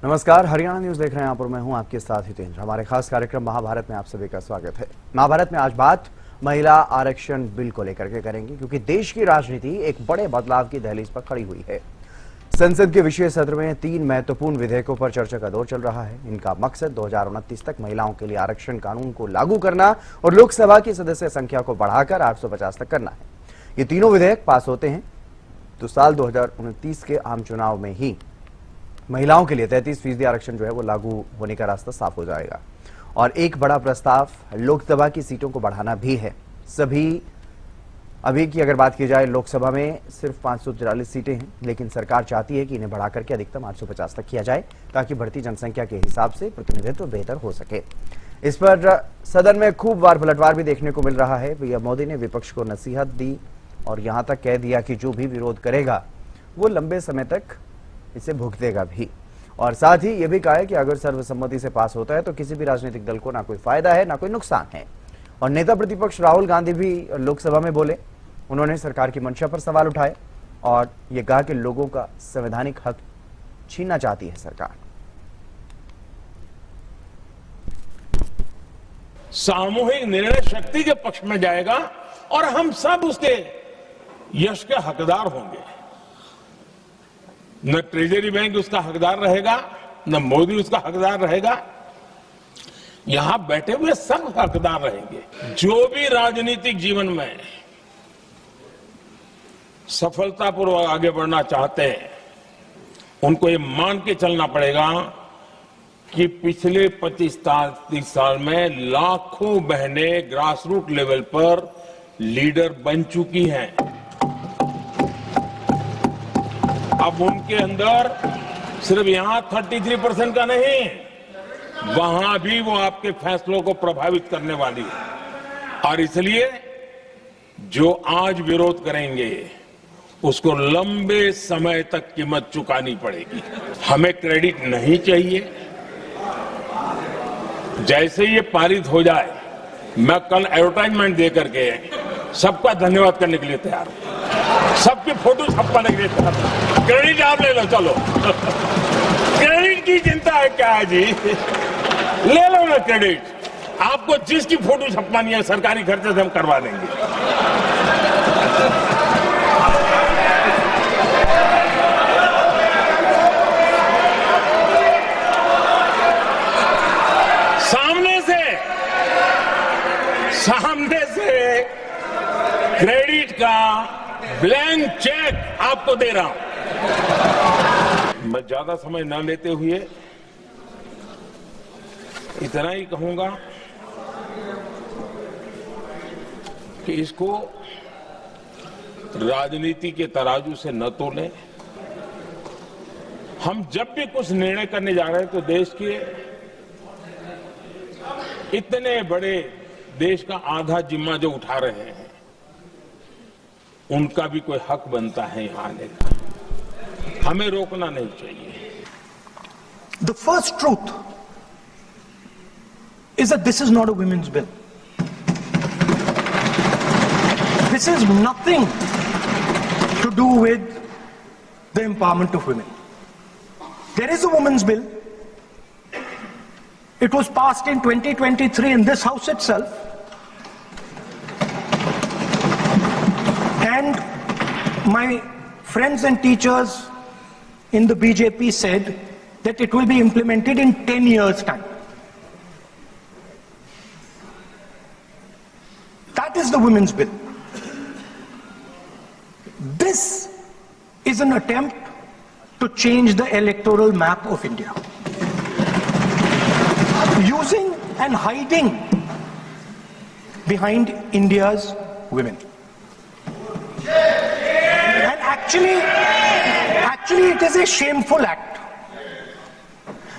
नमस्कार, हरियाणा न्यूज देख रहे हैं यहाँ पर मैं हूं आपके साथ हितेंद्र। हमारे खास कार्यक्रम महाभारत में आप सभी का स्वागत है। महाभारत में आज बात महिला आरक्षण बिल को लेकर के करेंगे, क्योंकि देश की राजनीति एक बड़े बदलाव की दहलीज पर खड़ी हुई है। संसद के विशेष सत्र में 3 महत्वपूर्ण विधेयकों पर चर्चा का दौर चल रहा है। इनका मकसद 2029 तक महिलाओं के लिए आरक्षण कानून को लागू करना और लोकसभा की सदस्य संख्या को बढ़ाकर 850 तक करना है। ये तीनों विधेयक पास होते हैं तो साल 2029 के आम चुनाव में ही महिलाओं के लिए 33% आरक्षण जो है वो लागू होने का रास्ता साफ हो जाएगा। और एक बड़ा प्रस्ताव लोकसभा की सीटों को बढ़ाना भी है। अभी की अगर बात की जाए, लोकसभा में सिर्फ 543 सीटें हैं, लेकिन सरकार चाहती है कि इन्हें बढ़ाकर के अधिकतम 850 तक किया जाए, ताकि बढ़ती जनसंख्या के हिसाब से प्रतिनिधित्व बेहतर हो सके। इस पर सदन में खूब वार पलटवार भी देखने को मिल रहा है। पीएम मोदी ने विपक्ष को नसीहत दी और यहां तक कह दिया कि जो भी विरोध करेगा वो लंबे समय तक इसे भुगतेगा भी। और साथ ही यह भी कहा है कि अगर सर्वसम्मति से पास होता है तो किसी भी राजनीतिक दल को ना कोई फायदा है ना कोई नुकसान है। और नेता प्रतिपक्ष राहुल गांधी भी लोकसभा में बोले। उन्होंने सरकार की मंशा पर सवाल उठाए और ये कहा कि लोगों का संवैधानिक हक छीनना चाहती है सरकार। सामूहिक निर्णय शक्ति के पक्ष में जाएगा और हम सब उसके यश के हकदार होंगे। न ट्रेजरी बैंक उसका हकदार रहेगा, न मोदी उसका हकदार रहेगा। यहां बैठे हुए सब हकदार रहेंगे। जो भी राजनीतिक जीवन में सफलतापूर्वक आगे बढ़ना चाहते हैं, उनको ये मान के चलना पड़ेगा कि पिछले 25-30 साल में लाखों बहनें ग्रास रूट लेवल पर लीडर बन चुकी हैं। अब उनके अंदर सिर्फ यहां 33% का नहीं, वहां भी वो आपके फैसलों को प्रभावित करने वाली है। और इसलिए जो आज विरोध करेंगे उसको लंबे समय तक कीमत चुकानी पड़ेगी। हमें क्रेडिट नहीं चाहिए। जैसे ये पारित हो जाए, मैं कल एडवर्टाइजमेंट दे करके सबका धन्यवाद करने के लिए तैयार हूं। सबकी फोटो छपवाने के लिए तैयार हूं। क्रेडिट आप ले लो, चलो। क्रेडिट की चिंता है क्या है जी? ले लो ना क्रेडिट। आपको जिसकी फोटो छपवानी है सरकारी खर्चे से हम करवा देंगे। सामने से क्रेडिट का ब्लैंक चेक आपको दे रहा हूं। मैं ज्यादा समय न लेते हुए इतना ही कहूंगा कि इसको राजनीति के तराजू से न तोलें। हम जब भी कुछ निर्णय करने जा रहे हैं तो देश के इतने बड़े देश का आधा जिम्मा जो उठा रहे हैं, उनका भी कोई हक बनता है यहां आने का। हमें रोकना नहीं चाहिए। The first truth is that this is not a women's bill. This is nothing to do with the empowerment of women. There is a women's bill. It was passed in 2023 in this house itself. And my friends and teachers in the BJP said that it will be implemented in 10 years' time. That is the women's bill. This is an attempt to change the electoral map of India, using and hiding behind India's women. And actually it is a shameful act,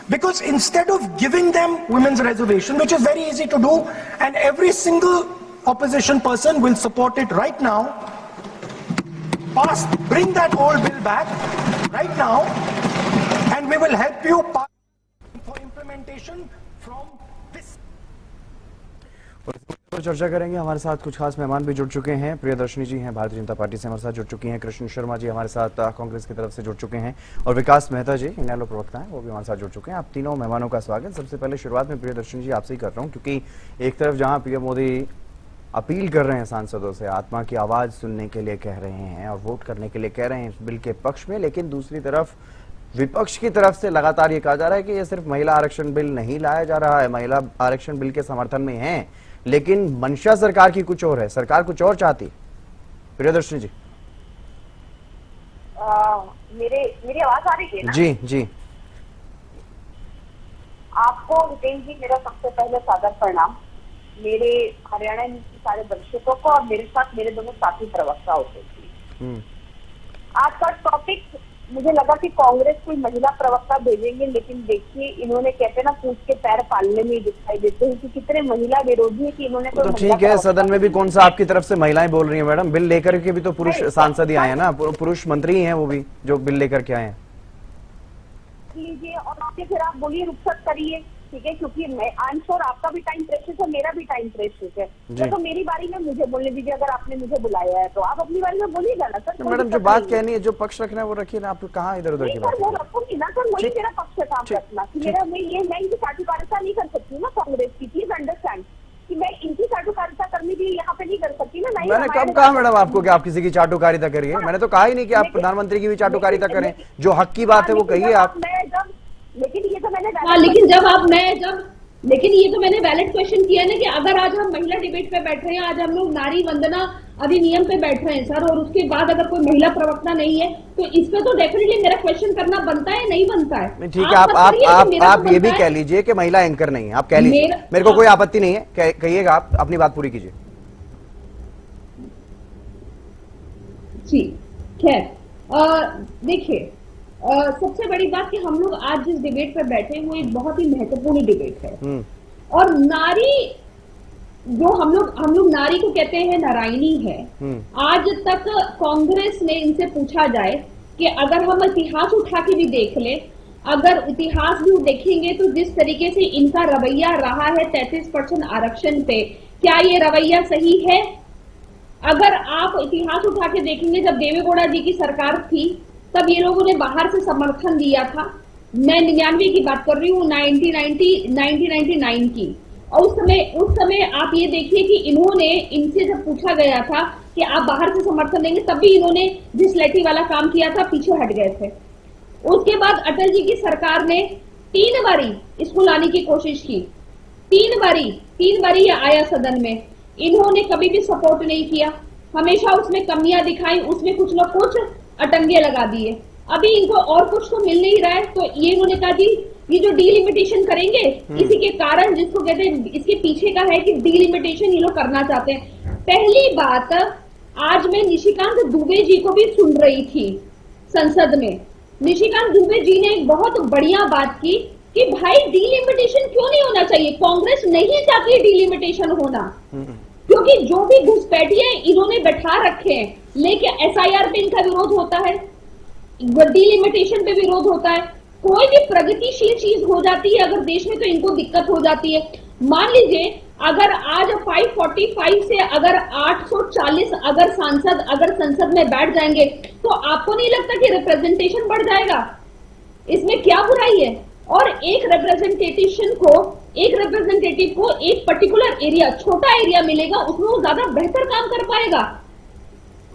because instead of giving them women's reservation, which is very easy to do and every single opposition person will support it right now, bring that old bill back right now and we will help you for implementation from this. तो चर्चा करेंगे। हमारे साथ कुछ खास मेहमान भी जुड़ चुके हैं। प्रियदर्शनी जी हैं भारतीय जनता पार्टी से हमारे साथ जुड़ चुकी हैं, कृष्ण शर्मा जी हमारे साथ कांग्रेस की तरफ से जुड़ चुके हैं, और विकास मेहता जी इनेलो प्रवक्ता हैं, वो भी हमारे साथ जुड़ चुके हैं। आप तीनों मेहमानों का स्वागत। सबसे पहले शुरुआत में प्रियदर्शनी जी आपसे ही कर रहा हूँ, क्योंकि एक तरफ जहां पीएम मोदी अपील कर रहे हैं सांसदों से, आत्मा की आवाज सुनने के लिए कह रहे हैं और वोट करने के लिए कह रहे हैं इस बिल के पक्ष में, लेकिन दूसरी तरफ विपक्ष की तरफ से लगातार ये कहा जा रहा है कि ये सिर्फ महिला आरक्षण बिल नहीं लाया जा रहा है, महिला आरक्षण बिल के समर्थन में है, लेकिन मंशा सरकार की कुछ और है, सरकार कुछ और चाहती। प्रियदर्शनी जी मेरी आवाज आ रही है ना? जी जी। आपको हितेन जी मेरा सबसे पहले सादर प्रणाम, मेरे हरियाणा न्यूज के सारे दर्शकों को, और मेरे साथ मेरे दोनों साथी प्रवक्ता होते थे। आज का टॉपिक मुझे लगा कि कांग्रेस कोई महिला प्रवक्ता भेजेंगे, लेकिन देखिए इन्होंने कहते हैं ना पूछ के पैर पालने में दिखाई देते हैं कि कितने महिला विरोधी है कि इन्होंने तो ठीक है, सदन में भी कौन सा आपकी तरफ से महिलाएं बोल रही हैं मैडम? बिल लेकर के भी तो पुरुष सांसद ही आए हैं ना, पुरुष मंत्री हैं वो भी जो बिल लेकर के आए हैं। लीजिए और आगे फिर आप बोलिए, रुखसत करिए, ठीक है, क्योंकि मैं आई एम श्योर आपका भी टाइम प्रेशर है, मेरा भी टाइम प्रेशर है, तो मेरी बारी में मुझे बोलने दीजिए। अगर आपने मुझे बुलाया है तो आप अपनी बारी में बोलिएगा ना सर। तो मैडम जो बात कहनी है, जो पक्ष रखना है वो रखिए ना, आप कहाँ इधर उधर की बात? वो रखूंगी ना सर, वही मेरा पक्ष है काम रखना। मेरा मैं इनकी साझेदारिता नहीं कर सकती ना कांग्रेस की, प्लीज अंडरस्टैंड कि मैं इनकी चाटुकारिता करने के लिए यहाँ पे नहीं कर सकती ना। मैंने कब कहा मैडम आपको कि आप किसी की चाटुकारिता करिए? मैंने तो कहा ही नहीं कि आप प्रधानमंत्री की भी चाटुकारिता करें, जो हक की बात है वो कहिए आप। लेकिन ये तो मैंने लेकिन ये तो मैंने वैलिड क्वेश्चन किया ना कि अगर आज हम महिला डिबेट पे बैठ रहे हैं, आज हम लोग नारी वंदना अधिनियम पे बैठ रहे हैं सर, और उसके बाद अगर कोई महिला प्रवक्ता नहीं है तो इस पे तो डेफिनेटली मेरा क्वेश्चन करना बनता है, नहीं बनता है? ठीक है, आप ये भी कह लीजिए कि महिला एंकर नहीं है, आप कह लीजिए, मेरे को कोई आपत्ति नहीं है, कहिएगा, आप अपनी बात पूरी कीजिए। जी खैर, देखिए सबसे बड़ी बात कि हम लोग आज जिस डिबेट पर बैठे हैं वो एक बहुत ही महत्वपूर्ण डिबेट है, और नारी जो हम लोग नारी को कहते हैं नारायणी है। आज तक कांग्रेस ने इनसे पूछा जाए कि अगर हम इतिहास उठा के भी देख ले, अगर इतिहास भी देखेंगे तो जिस तरीके से इनका रवैया रहा है 33% आरक्षण पे, क्या ये रवैया सही है? अगर आप इतिहास उठा के देखेंगे, जब देवेगौड़ा जी की सरकार थी तब ये लोगों ने बाहर से समर्थन दिया था। मैं 99 की बात कर रही हूँ, 1999 की, और उस समय आप ये देखिए कि इन्होंने, इनसे जब पूछा गया था कि आप बाहर से समर्थन देंगे, तब भी इन्होंने जिस लैठी वाला काम किया था पीछे हट गए थे। उसके बाद अटल जी की सरकार ने 3 बारी इसको लाने की कोशिश की, 3 बारी ये आया सदन में, इन्होंने कभी भी सपोर्ट नहीं किया, हमेशा उसमें कमियां दिखाई, उसमें कुछ न कुछ अटंगे लगा दिए। अभी इनको और कुछ तो मिल नहीं रहा है, तो ये इन्होंने कहा जी ये जो डीलिमिटेशन करेंगे, इसी के कारण जिसको कहते हैं, इसके पीछे का है कि डीलिमिटेशन ये लोग करना चाहते हैं। पहली बात, आज मैं निशिकांत दुबे जी को भी सुन रही थी संसद में, निशिकांत दुबे जी ने एक बहुत बढ़िया बात की कि भाई डीलिमिटेशन क्यों नहीं होना चाहिए, कांग्रेस नहीं चाहती डीलिमिटेशन होना, क्योंकि जो भी घुसपैठिए इन्होंने बैठा रखे हैं, लेकिन एसआईआर पे इनका विरोध होता है, डीलिमिटेशन पे विरोध होता है, कोई भी प्रगतिशील चीज हो जाती है अगर देश में तो इनको दिक्कत हो जाती है। मान लीजिए अगर आज 545 से अगर 840 अगर सांसद अगर संसद में बैठ जाएंगे, तो आपको नहीं लगता कि रिप्रेजेंटेशन बढ़ जाएगा? इसमें क्या बुराई है? और एक रिप्रेजेंटेटिव को एक पर्टिकुलर एरिया, छोटा एरिया मिलेगा, उसमें वो ज्यादा बेहतर काम कर पाएगा।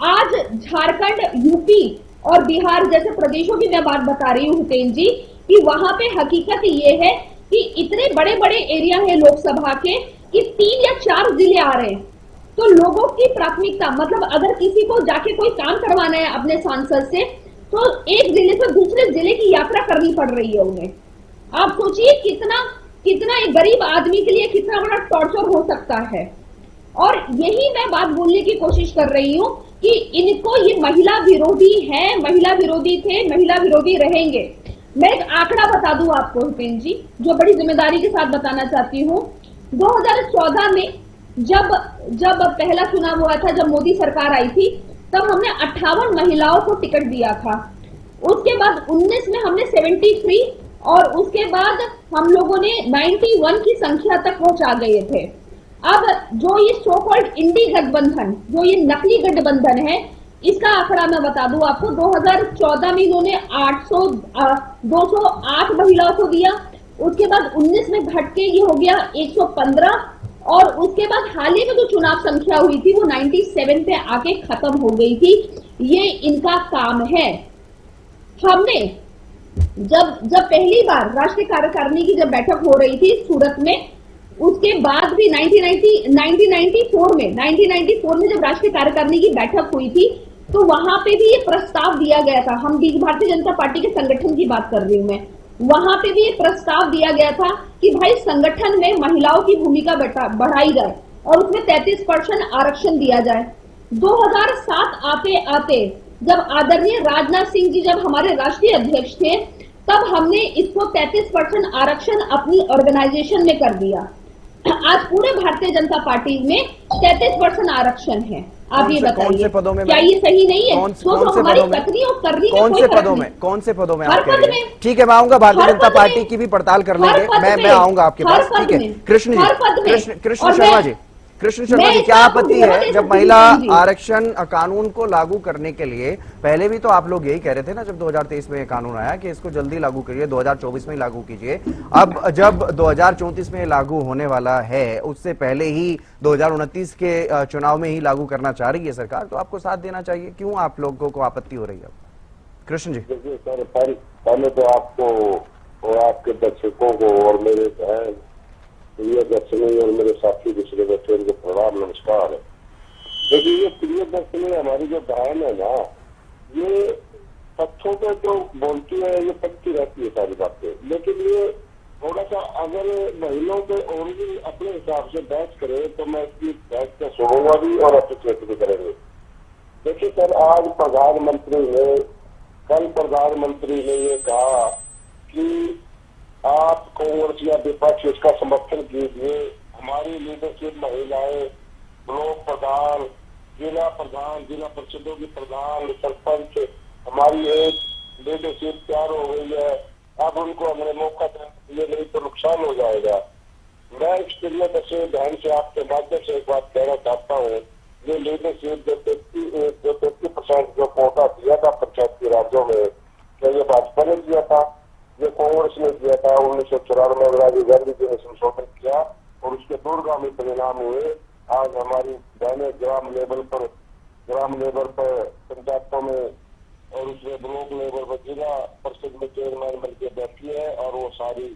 आज झारखंड, यूपी और बिहार जैसे प्रदेशों की मैं बात बता रही हूँ हितेन जी, कि वहां पे हकीकत ये है कि इतने बड़े बड़े एरिया है लोकसभा के कि 3 या 4 जिले आ रहे हैं, तो लोगों की प्राथमिकता, मतलब अगर किसी को जाके कोई काम करवाना है अपने सांसद से, तो एक जिले से दूसरे जिले की यात्रा करनी पड़ रही है उन्हें। आप सोचिए कितना एक गरीब आदमी के लिए कितना बड़ा टॉर्चर हो सकता है। और यही मैं बात बोलने की कोशिश कर रही हूँ कि इनको ये महिला विरोधी है, महिला विरोधी थे, महिला विरोधी रहेंगे। मैं एक आंकड़ा बता दूं आपको हितेन जी, जो बड़ी जिम्मेदारी के साथ बताना चाहती हूँ। 2014 में जब पहला चुनाव हुआ था, जब मोदी सरकार आई थी, तब हमने 58 महिलाओं को टिकट दिया था। उसके बाद 19 में हमने 73 और उसके बाद हम लोगों ने 91 की संख्या तक पहुंचा गए थे। अब जो ये सो कॉल्ड इंडी गठबंधन, जो ये नकली गठबंधन है, इसका आंकड़ा मैं बता दूं आपको, 2014 में इन्होंने 208 महिलाओं को दिया, उसके बाद 19 में घट के ये हो गया 115, और उसके बाद हाल ही में जो चुनाव संख्या हुई थी वो 97 पे आके खत्म हो गई थी। ये इनका काम है। हमने जब पहली बार राष्ट्रीय कार्यकारिणी की जब बैठक हो रही थी सूरत में, उसके बाद भी 1994 में जब राष्ट्रीय कार्यकारिणी की बैठक हुई थी, तो वहां पे भी ये प्रस्ताव दिया गया था। हम भारतीय जनता पार्टी के संगठन की बात कर रही हूं मैं, वहां पे भी ये प्रस्ताव दिया गया था कि भाई संगठन में महिलाओं की भूमिका बढ़ाई जाए और उसमें 33% आरक्षण दिया जाए। 2007 आते आते जब आदरणीय राजनाथ सिंह जी जब हमारे राष्ट्रीय अध्यक्ष थे, तब हमने इसको 33% आरक्षण अपनी ऑर्गेनाइजेशन में कर दिया। आज पूरे भारतीय जनता पार्टी में 33% आरक्षण है। आप ये बताइए क्या ये सही नहीं है? हमारी पत्नी और करनी कौन से पदों में आप कह रहे हैं? ठीक है, मैं आऊंगा, भारतीय जनता पार्टी की भी पड़ताल कर लेंगे, मैं आऊंगा आपके पास। ठीक है, कृष्ण शर्मा जी, क्या आपत्ति है जब महिला आरक्षण कानून को लागू करने के लिए, पहले भी तो आप लोग यही कह रहे थे ना जब 2023 में कानून आया कि इसको जल्दी लागू करिए, 2024 में लागू कीजिए। अब जब 2034 में लागू होने वाला है, उससे पहले ही 2029 के चुनाव में ही लागू करना चाह रही है सरकार, तो आपको साथ देना चाहिए। क्यों आप लोगों को आपत्ति हो रही है? कृष्ण जी, देखिए सर, पहले तो आपको और आपके दर्शकों को और मेरे प्रिय दर्शनी और मेरे साथी दूसरे बैठे उनको प्रणाम, नमस्कार। देखिए, ये प्रिय दर्शनी हमारी जो बहन है ना, ये तथ्यों पे तो बोलती है, ये पक्की रहती है सारी बातें, लेकिन ये थोड़ा सा अगर महिलाओं पे और भी अपने हिसाब से बहस करे तो मैं इसकी बहस को सुनूंगा भी और अप्रिशिएट भी करेंगे। देखिए सर, आज कल प्रधानमंत्री ने ये कहा कि आप कांग्रेस या विपक्ष इसका समर्थन कीजिए, हमारी लीडरशिप महिलाएं, ब्लॉक प्रधान, जिला परिषदों की प्रधान, सरपंच, हमारी एक लीडरशिप तैयार हो गई है, अब उनको हमें मौका देने नहीं तो नुकसान हो जाएगा। मैं इस प्रिय बहन से आपके माध्यम से एक बात कहना चाहता हूँ, ये लीडरशिप जो 33% जो कोटा दिया था पंचायती राज्यों में, क्या ये भाजपा ने दिया था? ये कांग्रेस ने किया था। 1994 में राजीव गांधी जी ने संशोधन किया और उसके दूरगामी परिणाम हुए। आज हमारी बहनें ग्राम लेवल पर पंचायतों में और उसमें ब्लॉक लेवल पर जिला परिषद में चेयरमैन बन के बैठी है और वो सारी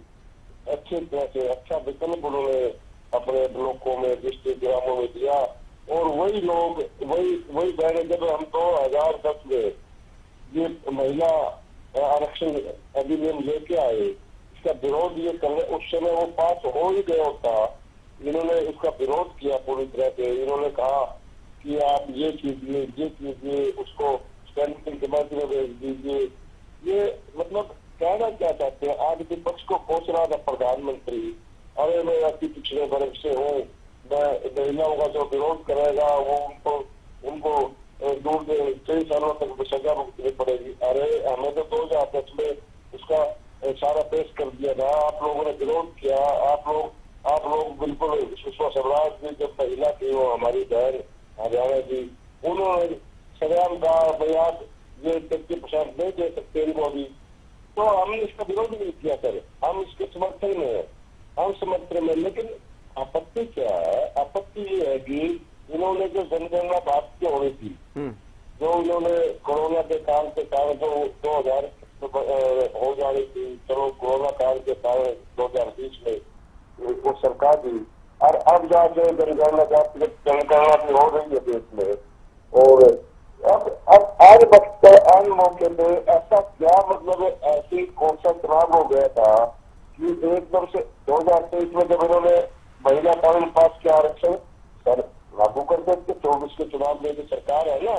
अच्छी तरह से अच्छा विकल्प उन्होंने अपने ब्लॉकों में, डिस्ट्रिक्ट ग्रामों में दिया। और वही लोग, वही बहनें, जब हम 2010 में ये महिला आरक्षण अधिनियम लेके आए, इसका विरोध ये कर रहे, उस समय वो पास हो ही गया होता, इन्होंने इसका विरोध किया पूरी तरह से। इन्होंने कहा कि आप ये कीजिए, उसको स्टैंडिंग कमेटी में भेज दीजिए। ये मतलब कहना क्या चाहते हैं? आज विपक्ष को पूछ रहा था प्रधानमंत्री, अरे मैं आपकी पिछले वर्ग से हूँ, मैं महिलाओं का जो विरोध करेगा वो उनको 6 सालों तक सजा भुगतनी पड़ेगी। अरे हमें तो 2010 में उसका सारा पेश कर दिया था, आप लोगों ने विरोध किया। आप लोग बिल्कुल सुषमा स्वराज जी जब महिला थी, वो हमारी बहन हरियाणा जी, उन्होंने सरेआम कहा भाई आप ये 33% नहीं दे सकते इनको अभी, तो हमने इसका विरोध नहीं किया सर, हम इसके समर्थन में। लेकिन आपत्ति क्या है? आपत्ति ये है कि इन्होंने जो जनगणना बात की हो रही थी, जो इन्होंने कोरोना के काल के कारण जो 2000 हो जा रही थी, चलो कोरोना काल के कारण 2020 में वो सरकार दी, और अब जाके जनगणना भी हो रही है देश में। और अब आज वक्त आज मौके पे ऐसा क्या मतलब ऐसी कौन सा चुनाव हो गया था कि एकदम से 2023 में जब इन्होंने महिला कानून पास किया, आरक्षण सर लागू कर देते, 24 के चुनाव में जो सरकार है ना,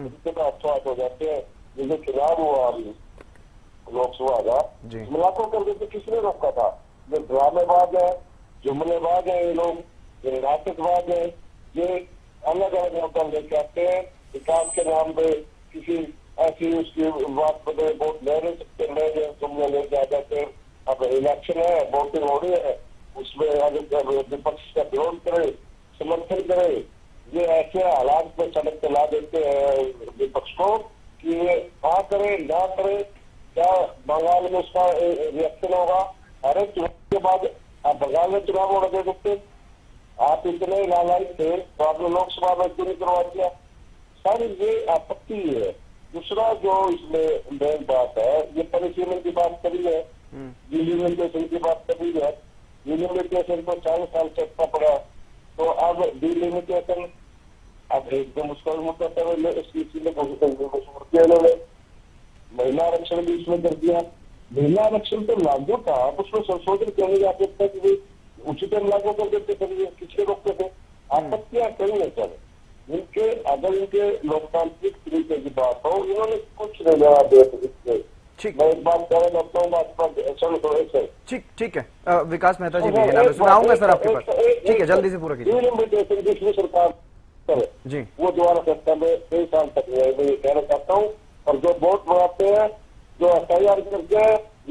इसके तो हाथ हो जाते हैं। जैसे चुनाव हुआ अभी लोकसभा का, लागू कर देते, किसने रोका था? ये ड्रामेबाज है, जुमलेबाज है, ये लोग ये नाटकबाज है, ये अलग अलग मुद्दा लेके आते हैं, विकास के नाम पे किसी ऐसी उसकी बात पर वोट ले नहीं सकते, तुमने लेके आ जाते। अब इलेक्शन है, वोटिंग हो रही है, उसमें अगर विपक्ष का विरोध करे, समर्थन करे, ये ऐसे हालात में सड़क पे ला देते हैं विपक्ष को कि ये हाँ करे ना करे, क्या बंगाल में उसका रिएक्शन होगा? अरे चुनाव के बाद आप बंगाल में चुनाव हो रहे थे, आप इतने नालायक थे तो आपने लोकसभा में क्यों नहीं करवा दिया? सर ये आपत्ति है। दूसरा जो इसमें मेन बात है, ये परिसीमन की बात करी है, डिलिमिटेशन की बात करी है। डिलिमिटेशन को 40 साल चलता पड़ा, तो अब डिलिमिटेशन अब एकदम उसका मुद्दा इन्होंने महिला आरक्षण भी इसमें कर दिया। महिला आरक्षण तो लागू था, आप उसमें संशोधन क्यों नहीं जाते थे कि उचित लागू कर देते, करिए किसके रोकते थे? आपत्तियां कई है सर इनके, अगर इनके लोकतांत्रिक तरीके की बात हो, इन्होंने कुछ नहीं लगा दिया। ठीक, मैं एक बात कहना चाहता हूँ, बात पर ठीक है। विकास मेहता जी भी सुनाऊंगा सर आपके पास, ठीक है, जल्दी से पूरा कीजिए। जिसमें सरकार करे जी, वो दोबारा सत्ता में कई साल तक नहीं है, मैं ये कहना चाहता हूँ। और जो वोट बनाते हैं, जो FIR करके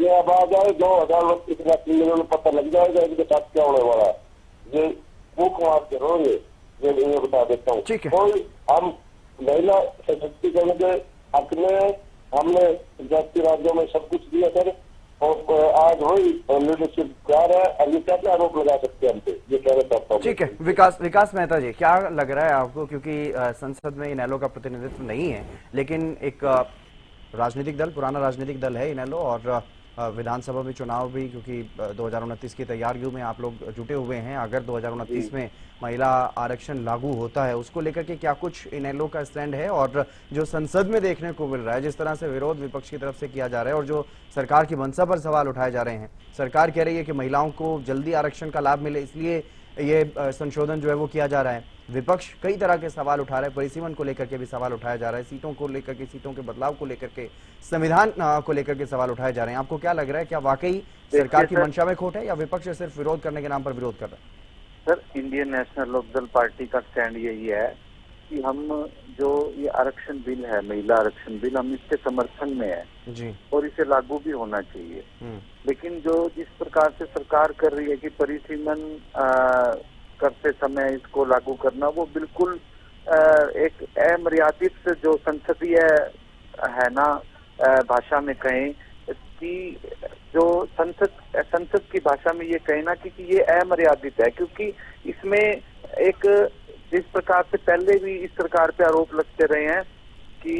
ये अब आ जाए 2029 का क्लियर पता लग जाएगा इनके साथ क्या होने वाला है। ये भूख मार के रोए, ये बता देता हूँ। कोई हम महिला सशक्तिकरण के हक में हमने जाति राज्यों में सब कुछ दिया सर, और आज वही लीडरशिप क्या है, अभी क्या आरोप लगा सकते हैं हम पे, ये कहना चाहता हूँ। ठीक है। विकास मेहता जी, क्या लग रहा है आपको, क्योंकि संसद में इनेलो का प्रतिनिधित्व नहीं है, लेकिन एक राजनीतिक दल, पुराना राजनीतिक दल है इनेलो, और विधानसभा में चुनाव भी, क्योंकि 2029 की तैयारियों में आप लोग जुटे हुए हैं। अगर 2029 में महिला आरक्षण लागू होता है, उसको लेकर के क्या कुछ इनेलो का स्टैंड है? और जो संसद में देखने को मिल रहा है, जिस तरह से विरोध विपक्ष की तरफ से किया जा रहा है और जो सरकार की मंशा पर सवाल उठाए जा रहे हैं, सरकार कह रही है कि महिलाओं को जल्दी आरक्षण का लाभ मिले, इसलिए ये संशोधन जो है वो किया जा रहा है। विपक्ष कई तरह के सवाल उठा रहा है, परिसीमन को लेकर के भी सवाल उठाया जा रहा है, सीटों को लेकर के, सीटों के बदलाव को लेकर के, संविधान को लेकर के सवाल उठाए जा रहे हैं। आपको क्या लग रहा है, क्या वाकई सरकार की मंशा में खोट है या विपक्ष सिर्फ विरोध करने के नाम पर विरोध कर रहा है? Sir, Indian National Lokdal party का स्टैंड यही है कि हम जो ये आरक्षण बिल है, महिला आरक्षण बिल, हम इसके समर्थन में है जी, और इसे लागू भी होना चाहिए। लेकिन जो जिस प्रकार से सरकार कर रही है कि परिसीमन करते समय इसको लागू करना, वो बिल्कुल एक अमर्यादित जो संसदीय है ना भाषा में कहें कि जो संसद की भाषा में ये कहना कि ये अमर्यादित है, क्योंकि इसमें एक जिस प्रकार से पहले भी इस सरकार पे आरोप लगते रहे हैं कि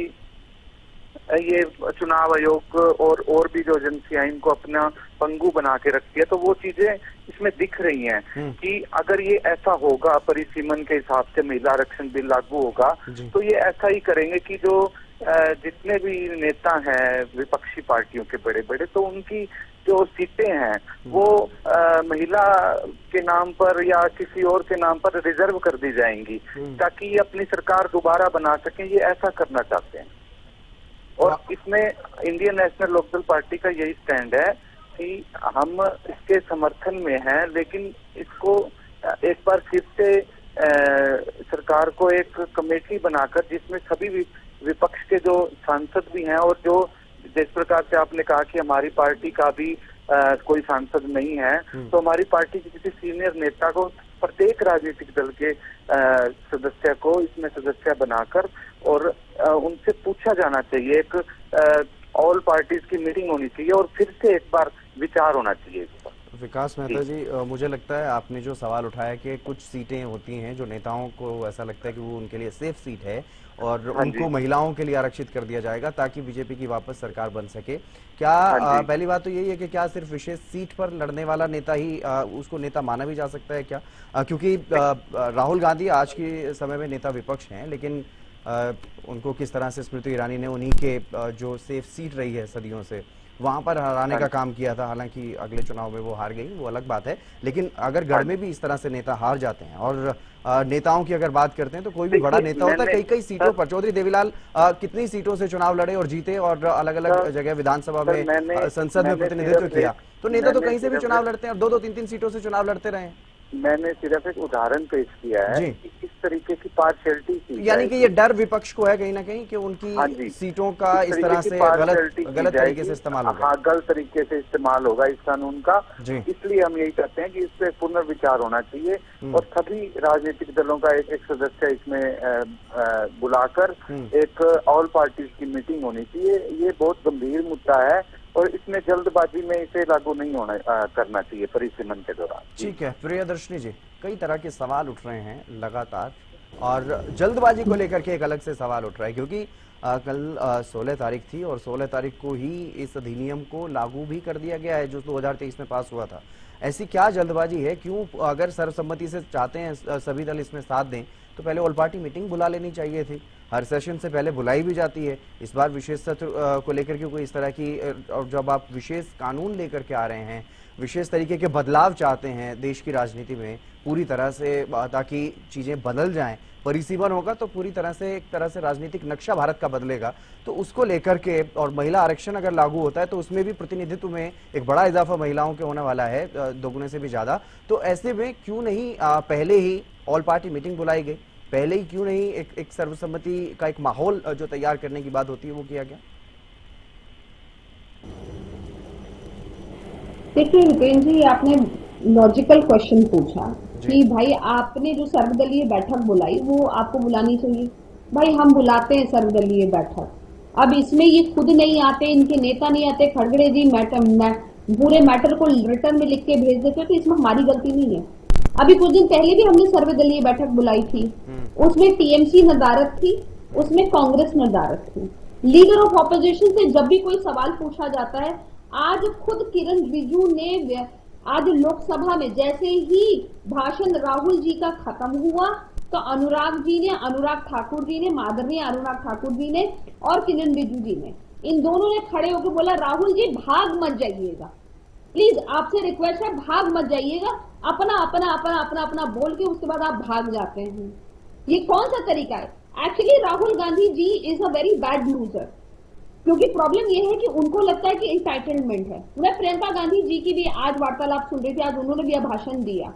ये चुनाव आयोग और भी जो एजेंसियां इनको अपना पंगु बना के रखती है, तो वो चीजें इसमें दिख रही हैं कि अगर ये ऐसा होगा, परिसीमन के हिसाब से महिला आरक्षण बिल लागू होगा, तो ये ऐसा ही करेंगे कि जो जितने भी नेता हैं विपक्षी पार्टियों के बड़े बड़े, तो उनकी जो सीटें हैं वो महिला के नाम पर या किसी और के नाम पर रिजर्व कर दी जाएंगी ताकि ये अपनी सरकार दोबारा बना सकें। ये ऐसा करना चाहते हैं, और इसमें इंडियन नेशनल लोकदल पार्टी का यही स्टैंड है कि हम इसके समर्थन में हैं, लेकिन इसको एक बार फिर से सरकार को एक कमेटी बनाकर, जिसमें सभी विपक्ष के जो सांसद भी हैं, और जो जिस प्रकार से आपने कहा कि हमारी पार्टी का भी कोई सांसद नहीं है, तो हमारी पार्टी के किसी सीनियर नेता को, प्रत्येक राजनीतिक दल के सदस्य को इसमें सदस्य बनाकर और उनसे पूछा जाना चाहिए, एक ऑल पार्टीज की मीटिंग होनी चाहिए और फिर से एक बार विचार होना चाहिए। विकास मेहता जी, मुझे लगता है आपने जो सवाल उठाया कि कुछ सीटें होती हैं जो नेताओं को ऐसा लगता है कि वो उनके लिए सेफ सीट है और उनको महिलाओं के लिए आरक्षित कर दिया जाएगा ताकि बीजेपी की वापस सरकार बन सके। क्या पहली बात तो यही है कि क्या सिर्फ विशेष सीट पर लड़ने वाला नेता ही उसको नेता माना भी जा सकता है क्या? क्योंकि राहुल गांधी आज के समय में नेता विपक्ष हैं, लेकिन उनको किस तरह से स्मृति ईरानी ने उन्हीं के जो सेफ सीट रही है सदियों से, वहां पर हराने का काम किया था। हालांकि अगले चुनाव में वो हार गई, वो अलग बात है, लेकिन अगर गढ़ में भी इस तरह से नेता हार जाते हैं, और नेताओं की अगर बात करते हैं तो कोई भी बड़ा नेता होता है कई सीटों पर। चौधरी देवीलाल कितनी सीटों से चुनाव लड़े और जीते और अलग अलग जगह विधानसभा में, संसद में प्रतिनिधित्व किया, तो नेता तो कहीं से भी चुनाव लड़ते हैं और 2-2, 3-3 सीटों से चुनाव लड़ते रहे। मैंने सिर्फ एक उदाहरण पेश किया है जी। कि इस तरीके की पार्शियलिटी की यानी कि जाएगी। ये डर विपक्ष को है कहीं ना कहीं कि हाँ उनकी जी। सीटों का इस तरह तरीके से की partiality की गलत तरीके जाएगी। से इस्तेमाल होगा। हाँ, गलत तरीके से इस्तेमाल होगा इस कानून का। जी। इसलिए हम यही कहते हैं कि इस पे पुनर्विचार होना चाहिए और सभी राजनीतिक दलों का एक एक सदस्य इसमें बुलाकर एक ऑल पार्टीज की मीटिंग होनी चाहिए। ये बहुत गंभीर मुद्दा है और इसमें जल्दबाजी में इसे लागू नहीं होना करना चाहिए परिसीमन के दौरान। ठीक है प्रियदर्शनी जी, कई तरह के सवाल उठ रहे हैं लगातार और जल्दबाजी को लेकर के एक अलग से सवाल उठ रहा है क्योंकि कल 16 तारीख थी और 16 तारीख को ही इस अधिनियम को लागू भी कर दिया गया है जो 2023 में पास हुआ था। ऐसी क्या जल्दबाजी है? क्यों, अगर सर्वसम्मति से चाहते हैं सभी दल इसमें साथ दें तो पहले ऑल पार्टी मीटिंग बुला लेनी चाहिए थी। हर सेशन से पहले बुलाई भी जाती है। इस बार विशेष सत्र को लेकर के कोई इस तरह की, और जब आप विशेष कानून लेकर के आ रहे हैं, विशेष तरीके के बदलाव चाहते हैं देश की राजनीति में पूरी तरह से, ताकि चीजें बदल जाएं, परिसीमन होगा तो पूरी तरह से एक तरह से राजनीतिक नक्शा भारत का बदलेगा, तो उसको लेकर के, और महिला आरक्षण अगर लागू होता है तो उसमें भी प्रतिनिधित्व में एक बड़ा इजाफा महिलाओं के होने वाला है, दोगुने से भी ज्यादा। तो ऐसे में क्यों नहीं पहले ही ऑल पार्टी मीटिंग बुलाई गई, पहले ही क्यों नहीं एक सर्वसम्मति का एक माहौल जो तैयार करने की बात होती है वो किया गया? देखिए हितेंद्र जी, आपने लॉजिकल क्वेश्चन पूछा कि भाई आपने जो सर्वदलीय बैठक बुलाई वो आपको बुलानी चाहिए। भाई हम बुलाते हैं सर्वदलीय बैठक, अब इसमें ये खुद नहीं आते, इनके नेता नहीं आते, खड़गड़े जी पूरे मैटर को रिटर्न में लिख के भेज देते, तो इसमें हमारी गलती नहीं है। अभी कुछ दिन पहले भी हमने सर्वदलीय बैठक बुलाई थी, उसमें टीएमसी नदारत थी, उसमें कांग्रेस नदारत थी। लीडर ऑफ ऑपोजिशन से जब भी कोई सवाल पूछा जाता है, आज खुद किरण रिजिजू ने आज लोकसभा में जैसे ही भाषण राहुल जी का खत्म हुआ तो अनुराग ठाकुर जी ने माननीय अनुराग ठाकुर जी ने और किरण रिजिजू जी ने, इन दोनों ने खड़े होकर बोला राहुल जी भाग मत जाइएगा, प्लीज आपसे रिक्वेस्ट है भाग मत जाइएगा, अपना अपना अपना अपना अपना बोल के उसके बाद आप भाग जाते हैं। ये कौन सा तरीका है? Actually Rahul Gandhi ji is a very bad loser, क्योंकि प्रॉब्लम ये है कि उनको लगता है कि इंटाइटलमेंट है। मैं प्रियंका गांधी जी की भी आज वार्तालाप सुन रही थी, आज उन्होंने भी भाषण दिया,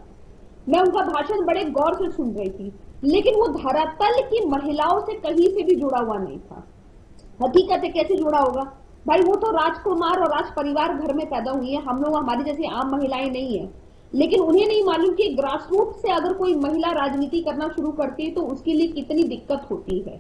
मैं उनका भाषण बड़े गौर से सुन रही थी, लेकिन वो धरातल की महिलाओं से कहीं से भी जुड़ा हुआ नहीं था। हकीकत है कैसे जुड़ा होगा भाई, वो तो राजकुमार और राज परिवार घर में पैदा हुई है, हम लोग हमारी जैसी आम महिलाएं नहीं है, लेकिन उन्हें नहीं मालूम कि ग्रास रूट से अगर कोई महिला राजनीति करना शुरू करती है तो उसके लिए कितनी दिक्कत होती है।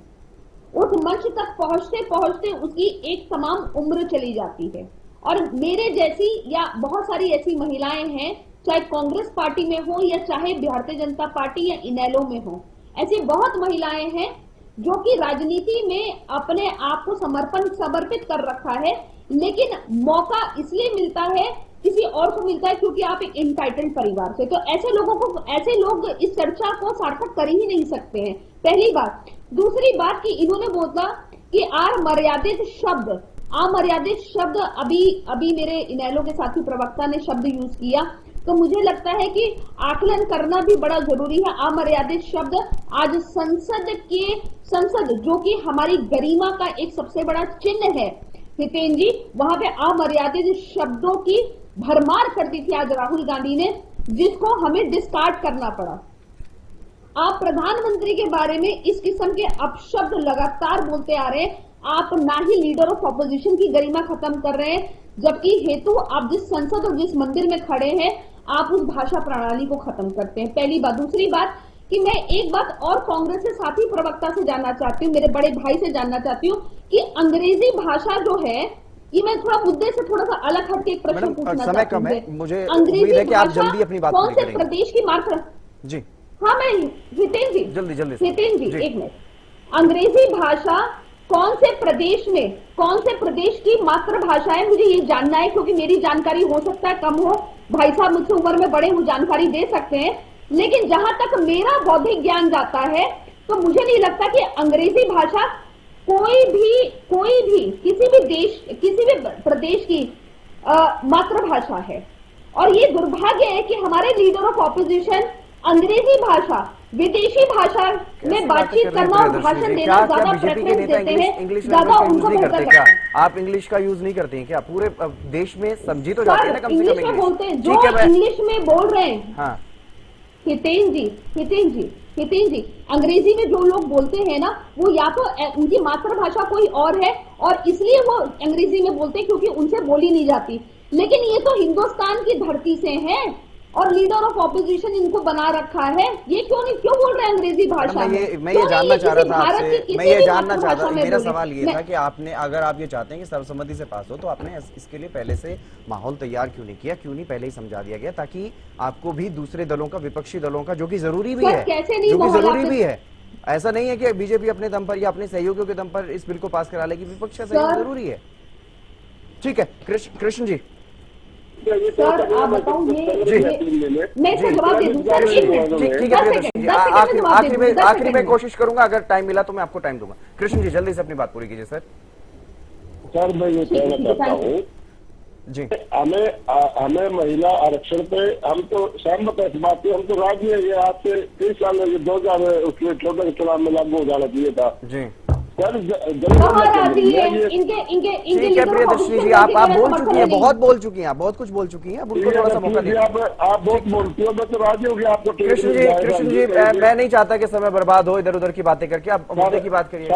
उस मंच तक पहुंचते पहुंचते उसकी एक तमाम उम्र चली जाती है। और मेरे जैसी या बहुत सारी ऐसी महिलाएं हैं, चाहे कांग्रेस पार्टी में हो या चाहे भारतीय जनता पार्टी या इनेलो में हो, ऐसी बहुत महिलाएं हैं जो कि राजनीति में अपने आप को समर्पित कर रखा है, लेकिन मौका इसलिए मिलता है, किसी और को मिलता है क्योंकि आप एक इंटाइटल्ड परिवार से। तो ऐसे लोग इस चर्चा को सार्थक कर ही नहीं सकते हैं, पहली बात। दूसरी बात कि इन्होंने बोला कि अमर्यादित शब्द अभी मेरे इनेलो के साथी प्रवक्ता ने शब्द यूज किया, तो मुझे लगता है कि आकलन करना भी बड़ा जरूरी है। अमर्यादित शब्द आज संसद जो कि हमारी गरिमा का एक सबसे बड़ा चिन्ह है हितेंद्र जी, वहां पे अमर्यादित शब्दों की भरमार कर दी थी आज राहुल गांधी ने, जिसको हमें डिस्कार्ड करना पड़ा। आप प्रधानमंत्री के बारे में इस किस्म के अपशब्द लगातार बोलते आ रहे हैं, आप ना ही लीडर ऑफ ऑपोजिशन की गरिमा खत्म कर रहे हैं, जबकि हेतु आप जिस संसद और जिस मंदिर में खड़े हैं आप उस भाषा प्रणाली को खत्म करते हैं, पहली बात। दूसरी बात कि मैं एक बात और कांग्रेस के साथी प्रवक्ता से जानना चाहती हूँ, मेरे बड़े भाई से जानना चाहती हूँ कि अंग्रेजी भाषा जो है, ये मैं थोड़ा मुद्दे से थोड़ा सा अलग हटके एक प्रश्न पूछना चाहती हूँ। मुझे उम्मीद है कि आप जल्दी अपनी बात कौन से प्रदेश की मात्र जी, हाँ मैं हितेंद्र जी हितेंद्र जी एक मिनट, अंग्रेजी भाषा कौन से प्रदेश की मातृभाषा है, मुझे ये जानना है, क्योंकि मेरी जानकारी हो सकता है कम हो, भाई साहब मुझसे उम्र में बड़े, वो जानकारी दे सकते हैं, लेकिन जहां तक मेरा बौद्धिक ज्ञान जाता है तो मुझे नहीं लगता कि अंग्रेजी भाषा कोई भी किसी भी प्रदेश की मातृभाषा है। और ये दुर्भाग्य है कि हमारे लीडर ऑफ ऑपोजिशन अंग्रेजी भाषा, विदेशी भाषा में बातचीत करना और भाषण देना ज्यादा प्रेफरेंस देते हैं, ज्यादा उनको बेहतर करते हैं। आप इंग्लिश का यूज नहीं करते हैं क्या? पूरे देश में समझी तो जाती है ना, कम से कम इंग्लिश में बोलते हैं, जो इंग्लिश में बोल रहे हैं। हाँ, हितेन जी, अंग्रेजी में जो लोग बोलते हैं ना, वो या तो उनकी मातृभाषा कोई और है और इसलिए वो अंग्रेजी में बोलते हैं क्योंकि उनसे बोली नहीं जाती, लेकिन ये तो हिंदुस्तान की धरती से हैं और लीडर ऑफ ऑपोजिशन इनको बना रखा है, ये क्यों बोल रहे हैं अंग्रेजी भाषा में? मैं ये जानना चाह रहा था आपसे, मैं ये जानना चाहता था, मेरा सवाल ये था कि आपने, अगर आप ये चाहते हैं कि सर्वसम्मति से पास हो, तो आपने इसके लिए पहले से माहौल तैयार क्यों नहीं किया, क्यों नहीं पहले ही समझा दिया गया, ताकि आपको भी दूसरे दलों का, विपक्षी दलों का, जो कि जरूरी भी है, जो कि जरूरी भी है, ऐसा नहीं है कि बीजेपी अपने दम पर या अपने सहयोगियों के दम पर इस बिल को पास करा लेगी, विपक्ष का सहयोग जरूरी है। ठीक है कृष्ण जी, सर आप बताऊं, मैं इसका जवाब दे दूं सर, ठीक है, आखिरी में कोशिश करूंगा, अगर टाइम मिला तो मैं आपको टाइम दूंगा। कृष्ण जी जल्दी से अपनी बात पूरी कीजिए सर। सर मैं ये कहना चाहता हूँ जी, हमें महिला आरक्षण पे हम तो सहमत है इस बात से, हम तो राजी है, ये आज से 30 साल 2014 के चुनाव में लागू हो जाना चाहिए था जी। इनके प्रियदर्शनी जी, आप बोल चुकी हैं, बहुत बोल चुकी हैं, आप बहुत कुछ बोल चुकी हैं, अब उनको थोड़ा सा मौका दीजिए। आप बहुत बोलती हो, मैं तो राजी हो गया आपको। कृष्ण जी मैं नहीं चाहता कि समय बर्बाद हो इधर उधर की बातें करके, आप मुद्दे की बात करिए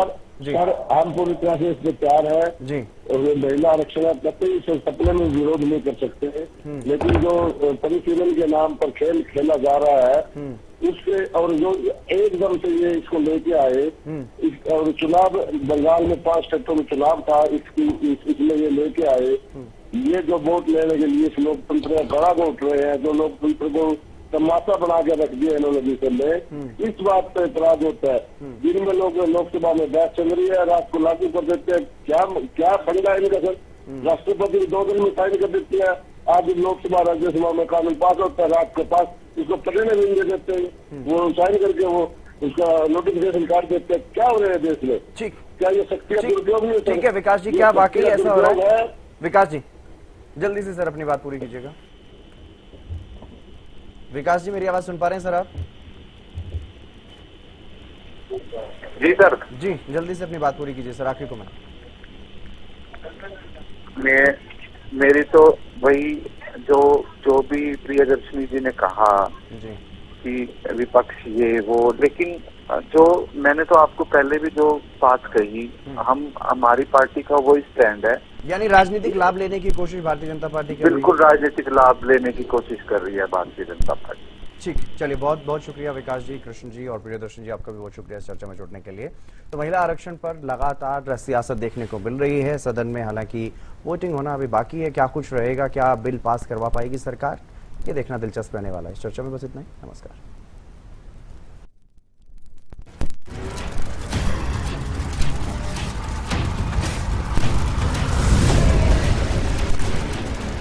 जी। सर हम पूरी तरह से इसमें तैयार है जी, और महिला आरक्षण कतई से सपने में विरोध नहीं कर सकते, लेकिन जो परिशीलन के नाम पर खेल खेला जा रहा है उसके, और जो एकदम से ये इसको लेके आए, और चुनाव बंगाल में 5 स्टेटों में चुनाव था, इसमें ये लेके आए, ये जो वोट लेने के लिए इस लोकतंत्र में बड़ा वोट रहे हैं, जो लोकतंत्र को तमाशा बना के रख दिया इन्होंने बीते में, इस बात पे एतराज होता है। दिन में लोग लोकसभा में बहस चल रही है, रात को लागू कर देते हैं, क्या फंडा है इनका सर? राष्ट्रपति 2 दिन में साइन कर देती है, आज लोकसभा राज्यसभा में कानून पास होता है, रात के पास उसको पढ़ने नहीं दे देते हैं, वो साइन करके वो उसका नोटिफिकेशन काट देते हैं। क्या हो रहा है देश में? ठीक, क्या ये शक्तियां दुरुपयोग नहीं? ठीक है विकास जी, क्या वाकई ऐसा हो रहा है? विकास जी जल्दी से सर अपनी बात पूरी कीजिएगा। विकास जी मेरी आवाज सुन पा रहे हैं सर आप? जी सर जी जल्दी से अपनी बात पूरी कीजिए सर, आखिरी कमेंट। मेरी तो वही जो भी प्रियदर्शनी जी ने कहा जी कि विपक्ष ये वो, लेकिन जो मैंने तो आपको पहले भी जो बात कही, हमारी पार्टी का वही स्टैंड है, यानी राजनीतिक लाभ लेने की कोशिश भारतीय जनता पार्टी कर रही है। बिल्कुल राजनीतिक लाभ लेने की कोशिश कर रही है भारतीय जनता पार्टी। ठीक, चलिए बहुत बहुत शुक्रिया विकास जी, कृष्ण जी और प्रियदर्शन जी, आपका भी बहुत शुक्रिया इस चर्चा में जुड़ने के लिए। तो महिला आरक्षण पर लगातार सियासत देखने को मिल रही है सदन में, हालांकि वोटिंग होना अभी बाकी है, क्या कुछ रहेगा, क्या बिल पास करवा पाएगी सरकार, ये देखना दिलचस्प रहने वाला है। इस चर्चा में बस इतना ही, नमस्कार।